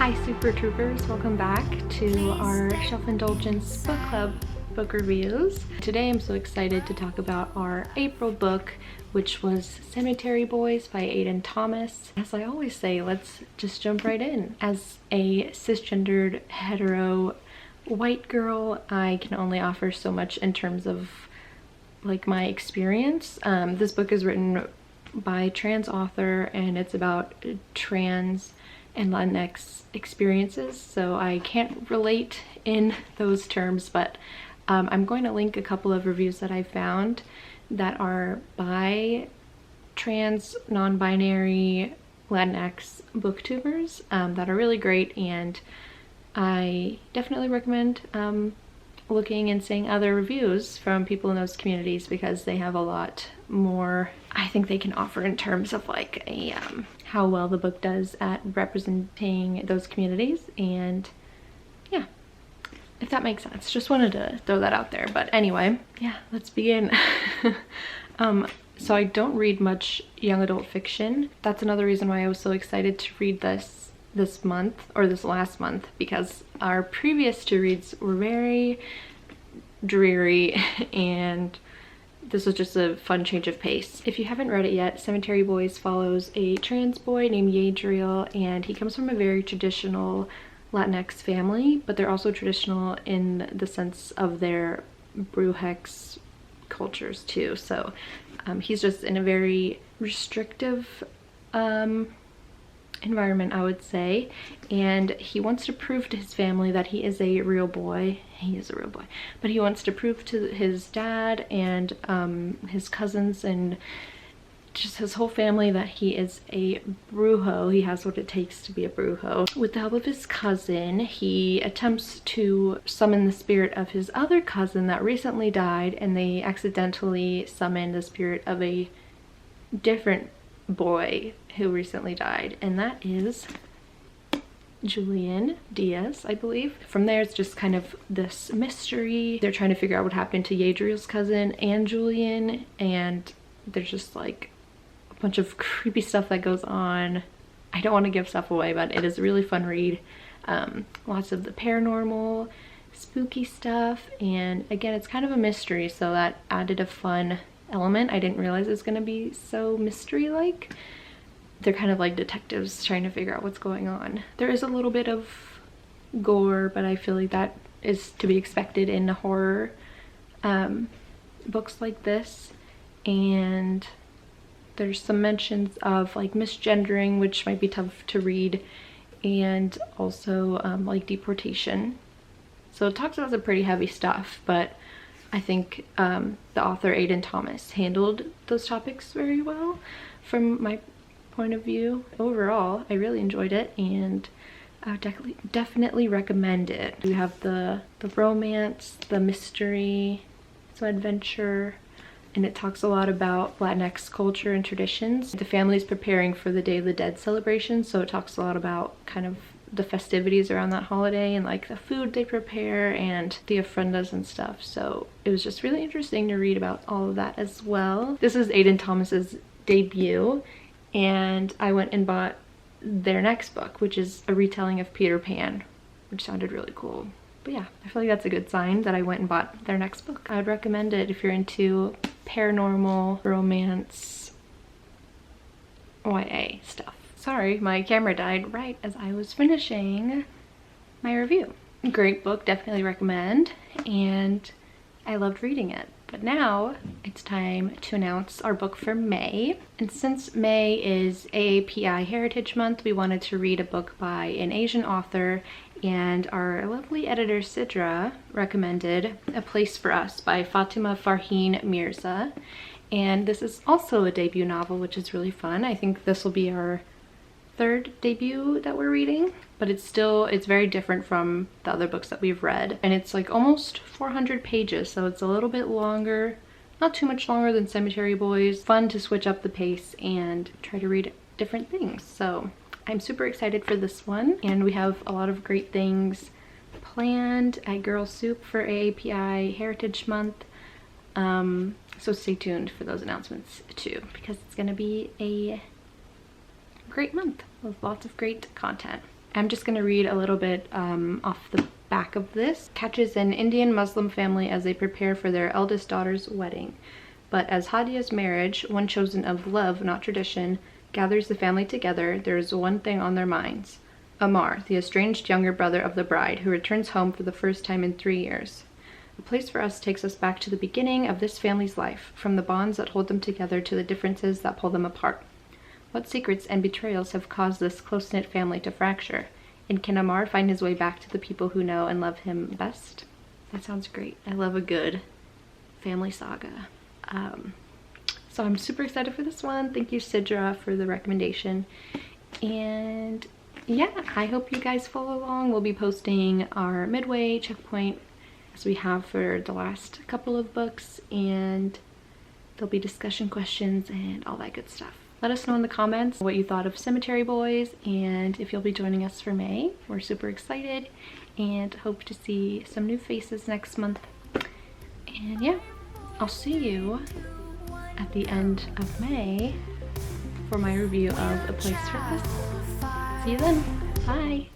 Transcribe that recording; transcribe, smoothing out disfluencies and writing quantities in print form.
Hi Super Troopers, welcome back to our Shelf Indulgence Book Club book reviews. Today I'm so excited to talk about our April book, which was Cemetery Boys by Aiden Thomas. As I always say, let's just jump right in. As a cisgendered hetero white girl, I can only offer so much in terms of like my experience. This book is written by a trans author and it's about trans and Latinx experiences, so I can't relate in those terms, but I'm going to link a couple of reviews that I found that are by trans, non-binary Latinx booktubers that are really great, and I definitely recommend looking and seeing other reviews from people in those communities because they have a lot more I think they can offer in terms of like a how well the book does at representing those communities. And yeah, if that makes sense, just wanted to throw that out there. But anyway, yeah, let's begin. So I don't read much young adult fiction. That's another reason why I was so excited to read this month, or this last month, because our previous two reads were very dreary and this was just a fun change of pace. If you haven't read it yet, Cemetery Boys follows a trans boy named Yadriel, and he comes from a very traditional Latinx family, but they're also traditional in the sense of their brujo cultures too. So he's just in a very restrictive environment, I would say, and he wants to prove to his family that he is a real boy. He is a real boy, but he wants to prove to his dad and his cousins and just his whole family that he is a brujo. He has what it takes to be a brujo. With the help of his cousin, he attempts to summon the spirit of his other cousin that recently died, and they accidentally summon the spirit of a different boy who recently died, and that is Julian Diaz, I believe. From there, it's just kind of this mystery. They're trying to figure out what happened to Yadriel's cousin and Julian, and there's just like a bunch of creepy stuff that goes on. I don't want to give stuff away, but it is a really fun read. Lots of the paranormal, spooky stuff, and again, it's kind of a mystery, so that added a fun element. I didn't realize it was going to be so mystery-like. They're kind of like detectives trying to figure out what's going on. There is a little bit of gore, but I feel like that is to be expected in horror books like this. And there's some mentions of like misgendering, which might be tough to read, and also like deportation. So it talks about some pretty heavy stuff, but I think the author Aiden Thomas handled those topics very well from my point of view. Overall, I really enjoyed it, and I would definitely recommend it. We have the romance, the mystery, some adventure, and it talks a lot about Latinx culture and traditions. The family's preparing for the Day of the Dead celebration, so it talks a lot about kind of the festivities around that holiday and like the food they prepare and the ofrendas and stuff. So it was just really interesting to read about all of that as well. This is Aiden Thomas's debut, and I went and bought their next book, which is a retelling of Peter Pan, which sounded really cool. But yeah, I feel like that's a good sign that I went and bought their next book. I would recommend it if you're into paranormal, romance, YA stuff. Sorry, my camera died right as I was finishing my review. Great book, definitely recommend, and I loved reading it. But now it's time to announce our book for May. And since May is AAPI Heritage Month, we wanted to read a book by an Asian author, and our lovely editor Sidra recommended A Place for Us by Fatima Farheen Mirza. And this is also a debut novel, which is really fun. I think this will be our third debut that we're reading, but it's very different from the other books that we've read, and it's like almost 400 pages, so it's a little bit longer, not too much longer than Cemetery Boys. Fun to switch up the pace and try to read different things. So I'm super excited for this one, and we have a lot of great things planned at Girl Soup for AAPI Heritage Month, so stay tuned for those announcements too, because it's gonna be a great month with lots of great content. I'm just going to read a little bit off the back of this. Catches an Indian Muslim family as they prepare for their eldest daughter's wedding. But as Hadia's marriage, one chosen of love, not tradition, gathers the family together, there is one thing on their minds. Amar, the estranged younger brother of the bride, who returns home for the first time in 3 years. A Place for Us takes us back to the beginning of this family's life, from the bonds that hold them together to the differences that pull them apart. What secrets and betrayals have caused this close-knit family to fracture? And can Amar find his way back to the people who know and love him best? That sounds great. I love a good family saga. So I'm super excited for this one. Thank you, Sidra, for the recommendation. And yeah, I hope you guys follow along. We'll be posting our midway checkpoint as we have for the last couple of books, and there'll be discussion questions and all that good stuff. Let us know in the comments what you thought of Cemetery Boys and if you'll be joining us for May. We're super excited and hope to see some new faces next month. And yeah, I'll see you at the end of May for my review of A Place for Us. See you then. Bye.